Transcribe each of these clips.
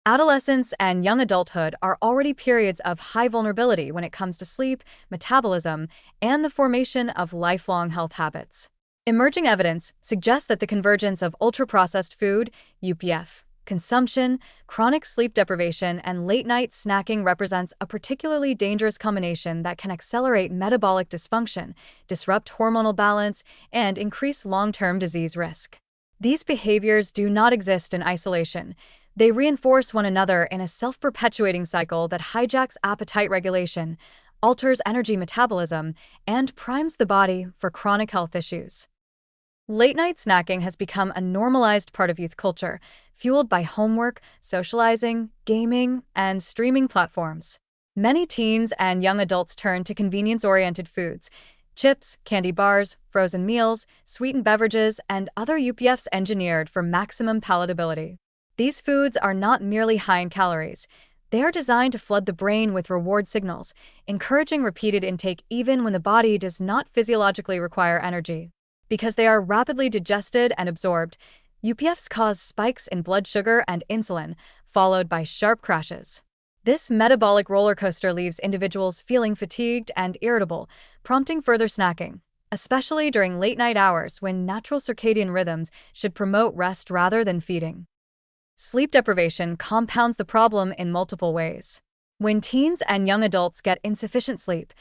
Adolescence and young adulthood are already periods of high vulnerability when it comes to sleep, metabolism, and the formation of lifelong health habits. Emerging evidence suggests that the convergence of ultra-processed food, UPF, consumption, chronic sleep deprivation, and late-night snacking represents a particularly dangerous combination that can accelerate metabolic dysfunction, disrupt hormonal balance, and increase long-term disease risk. These behaviors do not exist in isolation. They reinforce one another in a self-perpetuating cycle that hijacks appetite regulation, alters energy metabolism, and primes the body for chronic health issues. Late-night snacking has become a normalized part of youth culture, fueled by homework, socializing, gaming, and streaming platforms. Many teens and young adults turn to convenience-oriented foods, chips, candy bars, frozen meals, sweetened beverages, and other UPFs engineered for maximum palatability. These foods are not merely high in calories. They are designed to flood the brain with reward signals, encouraging repeated intake even when the body does not physiologically require energy. Because they are rapidly digested and absorbed, UPFs cause spikes in blood sugar and insulin, followed by sharp crashes. This metabolic roller coaster leaves individuals feeling fatigued and irritable, prompting further snacking, especially during late-night hours when natural circadian rhythms should promote rest rather than feeding. Sleep deprivation compounds the problem in multiple ways. When teens and young adults get insufficient sleep,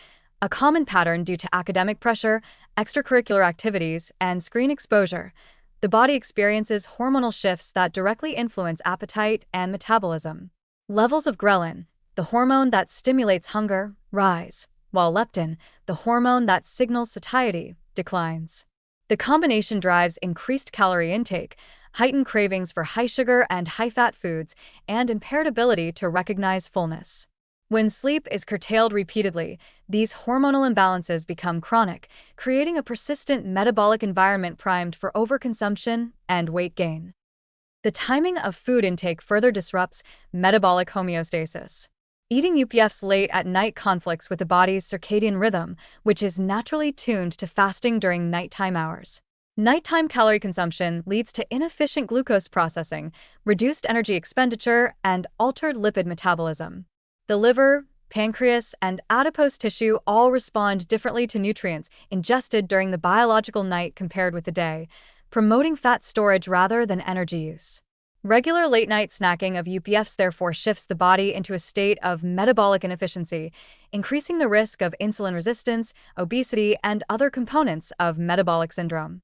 a common pattern due to academic pressure, extracurricular activities, and screen exposure, the body experiences hormonal shifts that directly influence appetite and metabolism. Levels of ghrelin, the hormone that stimulates hunger, rise, while leptin, the hormone that signals satiety, declines. The combination drives increased calorie intake, heightened cravings for high-sugar and high-fat foods, and impaired ability to recognize fullness. When sleep is curtailed repeatedly, these hormonal imbalances become chronic, creating a persistent metabolic environment primed for overconsumption and weight gain. The timing of food intake further disrupts metabolic homeostasis. Eating UPFs late at night conflicts with the body's circadian rhythm, which is naturally tuned to fasting during nighttime hours. Nighttime calorie consumption leads to inefficient glucose processing, reduced energy expenditure, and altered lipid metabolism. The liver, pancreas, and adipose tissue all respond differently to nutrients ingested during the biological night compared with the day, promoting fat storage rather than energy use. Regular late-night snacking of UPFs therefore shifts the body into a state of metabolic inefficiency, increasing the risk of insulin resistance, obesity, and other components of metabolic syndrome.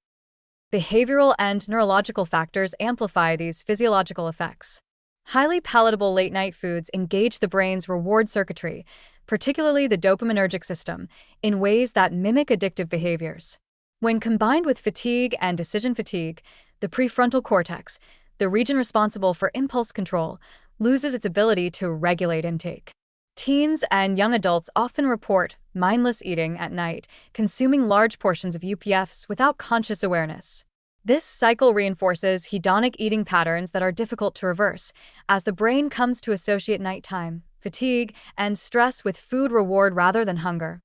Behavioral and neurological factors amplify these physiological effects. Highly palatable late-night foods engage the brain's reward circuitry, particularly the dopaminergic system, in ways that mimic addictive behaviors. When combined with fatigue and decision fatigue, the prefrontal cortex, the region responsible for impulse control, loses its ability to regulate intake. Teens and young adults often report mindless eating at night, consuming large portions of UPFs without conscious awareness. This cycle reinforces hedonic eating patterns that are difficult to reverse, as the brain comes to associate nighttime, fatigue, and stress with food reward rather than hunger.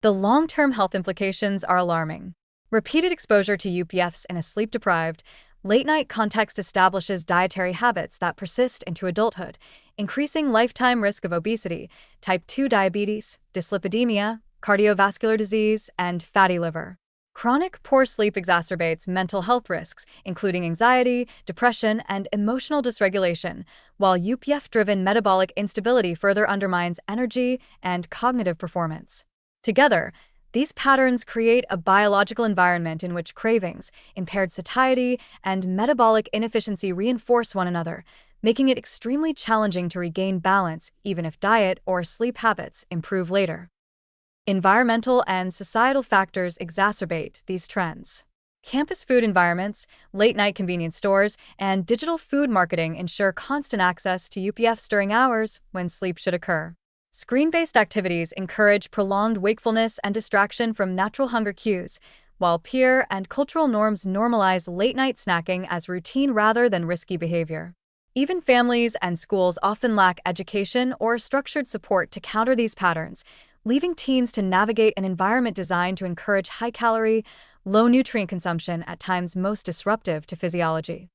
The long-term health implications are alarming. Repeated exposure to UPFs in a sleep-deprived, late-night context establishes dietary habits that persist into adulthood, increasing lifetime risk of obesity, type 2 diabetes, dyslipidemia, cardiovascular disease, and fatty liver. Chronic poor sleep exacerbates mental health risks, including anxiety, depression, and emotional dysregulation, while UPF-driven metabolic instability further undermines energy and cognitive performance. Together, these patterns create a biological environment in which cravings, impaired satiety, and metabolic inefficiency reinforce one another, making it extremely challenging to regain balance even if diet or sleep habits improve later. Environmental and societal factors exacerbate these trends. Campus food environments, late-night convenience stores, and digital food marketing ensure constant access to UPFs during hours when sleep should occur. Screen-based activities encourage prolonged wakefulness and distraction from natural hunger cues, while peer and cultural norms normalize late-night snacking as routine rather than risky behavior. Even families and schools often lack education or structured support to counter these patterns, leaving teens to navigate an environment designed to encourage high-calorie, low-nutrient consumption at times most disruptive to physiology.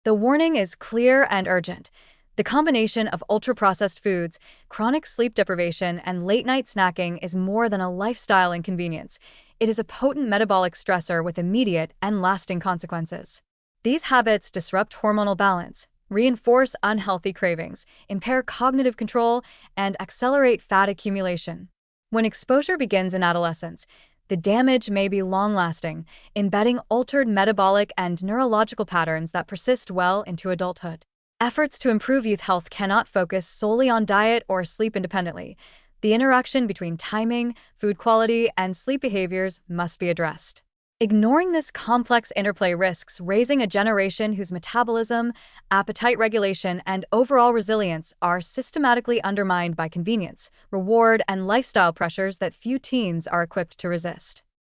The warning is clear and urgent. The combination of ultra-processed foods, chronic sleep deprivation, and late-night snacking is more than a lifestyle inconvenience. It is a potent metabolic stressor with immediate and lasting consequences. These habits disrupt hormonal balance, reinforce unhealthy cravings, impair cognitive control, and accelerate fat accumulation. When exposure begins in adolescence, the damage may be long-lasting, embedding altered metabolic and neurological patterns that persist well into adulthood. Efforts to improve youth health cannot focus solely on diet or sleep independently. The interaction between timing, food quality, and sleep behaviors must be addressed. Ignoring this complex interplay risks raising a generation whose metabolism, appetite regulation, and overall resilience are systematically undermined by convenience, reward, and lifestyle pressures that few teens are equipped to resist.